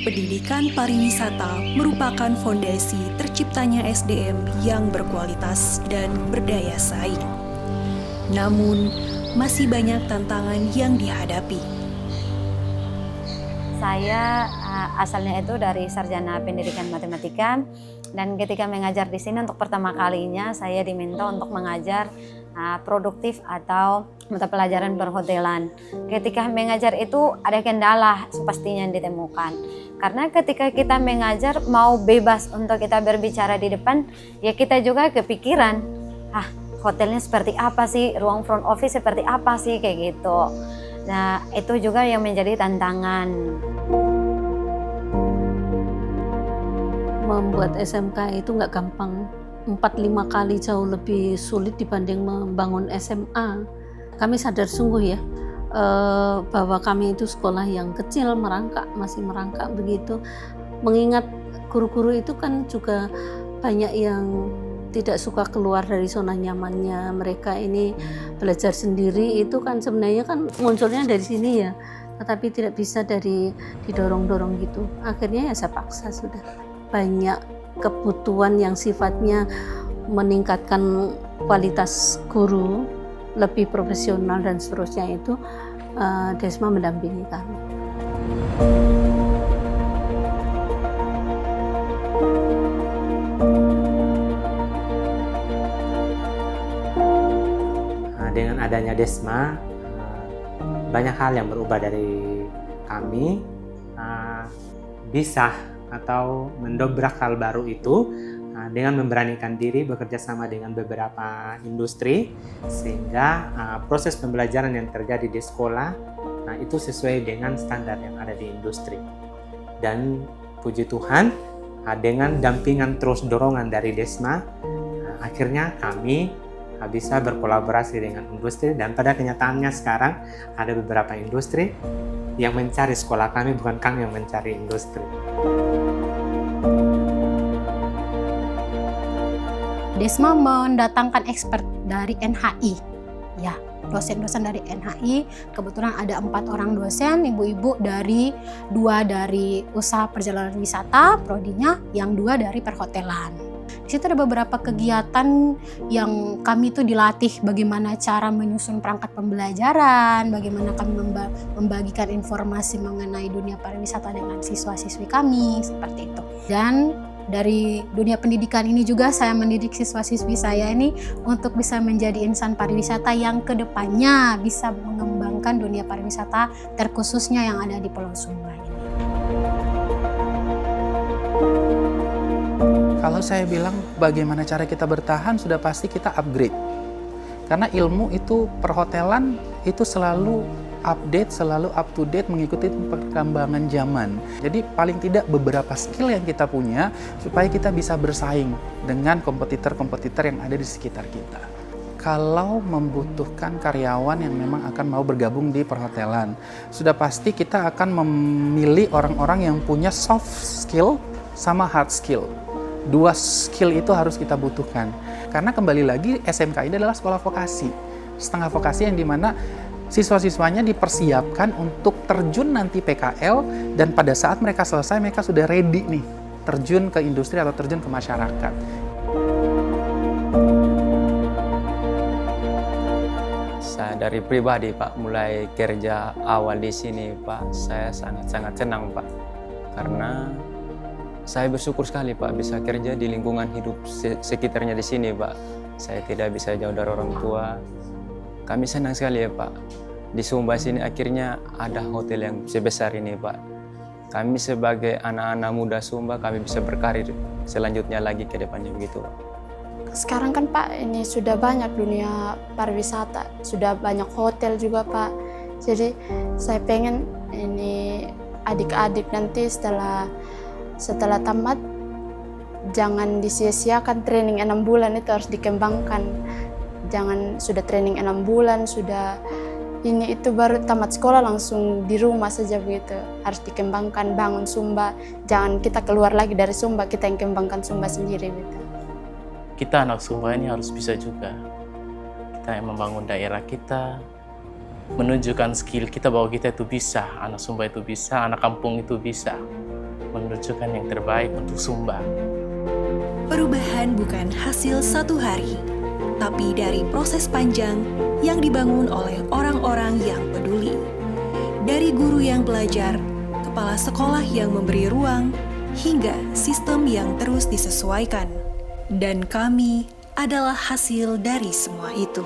Pendidikan pariwisata merupakan fondasi terciptanya SDM yang berkualitas dan berdaya saing. Namun, masih banyak tantangan yang dihadapi. Saya asalnya itu dari sarjana pendidikan matematika, dan ketika mengajar di sini untuk pertama kalinya saya diminta untuk mengajar produktif atau mata pelajaran perhotelan. Ketika mengajar itu ada kendala pastinya yang ditemukan. Karena ketika kita mengajar mau bebas untuk kita berbicara di depan, ya kita juga kepikiran, hotelnya seperti apa sih, ruang front office seperti apa sih, kayak gitu. Nah, itu juga yang menjadi tantangan. Membuat SMK itu nggak gampang. 4-5 kali jauh lebih sulit dibanding membangun SMA. Kami sadar sungguh ya, bahwa kami itu sekolah yang kecil, masih merangkak begitu. Mengingat guru-guru itu kan juga banyak yang tidak suka keluar dari zona nyamannya. Mereka ini belajar sendiri, itu kan sebenarnya kan munculnya dari sini ya, tetapi tidak bisa dari didorong-dorong gitu. Akhirnya ya saya paksa sudah. Banyak kebutuhan yang sifatnya meningkatkan kualitas guru, lebih profesional dan seterusnya itu Desma mendampingi kami. Dengan adanya Desma, banyak hal yang berubah dari kami, bisa atau mendobrak hal baru itu dengan memberanikan diri bekerja sama dengan beberapa industri, sehingga proses pembelajaran yang terjadi di sekolah itu sesuai dengan standar yang ada di industri. Dan puji Tuhan, dengan dampingan terus dorongan dari Desma, akhirnya kami bisa berkolaborasi dengan industri, dan pada kenyataannya sekarang ada beberapa industri yang mencari sekolah kami, bukan kami yang mencari industri. Desma mendatangkan expert dari NHI, ya, dosen-dosen dari NHI. Kebetulan ada 4 orang dosen, ibu-ibu dari 2 dari usaha perjalanan wisata, prodinya, yang 2 dari perhotelan. Di situ ada beberapa kegiatan yang kami itu dilatih bagaimana cara menyusun perangkat pembelajaran, bagaimana kami membagikan informasi mengenai dunia pariwisata dengan siswa-siswi kami, seperti itu. Dan dari dunia pendidikan ini juga saya mendidik siswa-siswi saya ini untuk bisa menjadi insan pariwisata yang kedepannya bisa mengembangkan dunia pariwisata terkhususnya yang ada di Pulau Sumba ini. Kalau saya bilang bagaimana cara kita bertahan, sudah pasti kita upgrade. Karena ilmu itu perhotelan itu selalu update, selalu up to date, mengikuti perkembangan zaman. Jadi paling tidak beberapa skill yang kita punya supaya kita bisa bersaing dengan kompetitor-kompetitor yang ada di sekitar kita. Kalau membutuhkan karyawan yang memang akan mau bergabung di perhotelan, sudah pasti kita akan memilih orang-orang yang punya soft skill sama hard skill. 2 skill itu harus kita butuhkan. Karena kembali lagi SMK ini adalah sekolah vokasi. Setengah vokasi yang dimana siswa-siswanya dipersiapkan untuk terjun nanti PKL, dan pada saat mereka selesai mereka sudah ready nih terjun ke industri atau terjun ke masyarakat. Saya dari pribadi Pak, mulai kerja awal di sini Pak, saya sangat senang Pak, karena saya bersyukur sekali Pak bisa kerja di lingkungan hidup sekitarnya di sini Pak. Saya tidak bisa jauh dari orang tua. Kami senang sekali ya Pak. Di Sumba sini akhirnya ada hotel yang sebesar ini Pak. Kami sebagai anak-anak muda Sumba, kami bisa berkarir selanjutnya lagi ke depannya begitu Pak. Sekarang kan Pak, ini sudah banyak dunia pariwisata, sudah banyak hotel juga Pak. Jadi saya pengen ini adik-adik nanti setelah tamat, jangan disia-siakan training 6 bulan itu harus dikembangkan. Jangan sudah training 6 bulan, sudah ini itu baru tamat sekolah langsung di rumah saja begitu. Harus dikembangkan, bangun Sumba. Jangan kita keluar lagi dari Sumba, kita yang kembangkan Sumba sendiri gitu. Kita anak Sumba ini harus bisa juga. Kita yang membangun daerah kita, menunjukkan skill kita bahwa kita itu bisa, anak Sumba itu bisa, anak kampung itu bisa. menunjukkan yang terbaik untuk Sumba. Perubahan bukan hasil satu hari, tapi dari proses panjang yang dibangun oleh orang-orang yang peduli. Dari guru yang belajar, kepala sekolah yang memberi ruang, hingga sistem yang terus disesuaikan. Dan kami adalah hasil dari semua itu.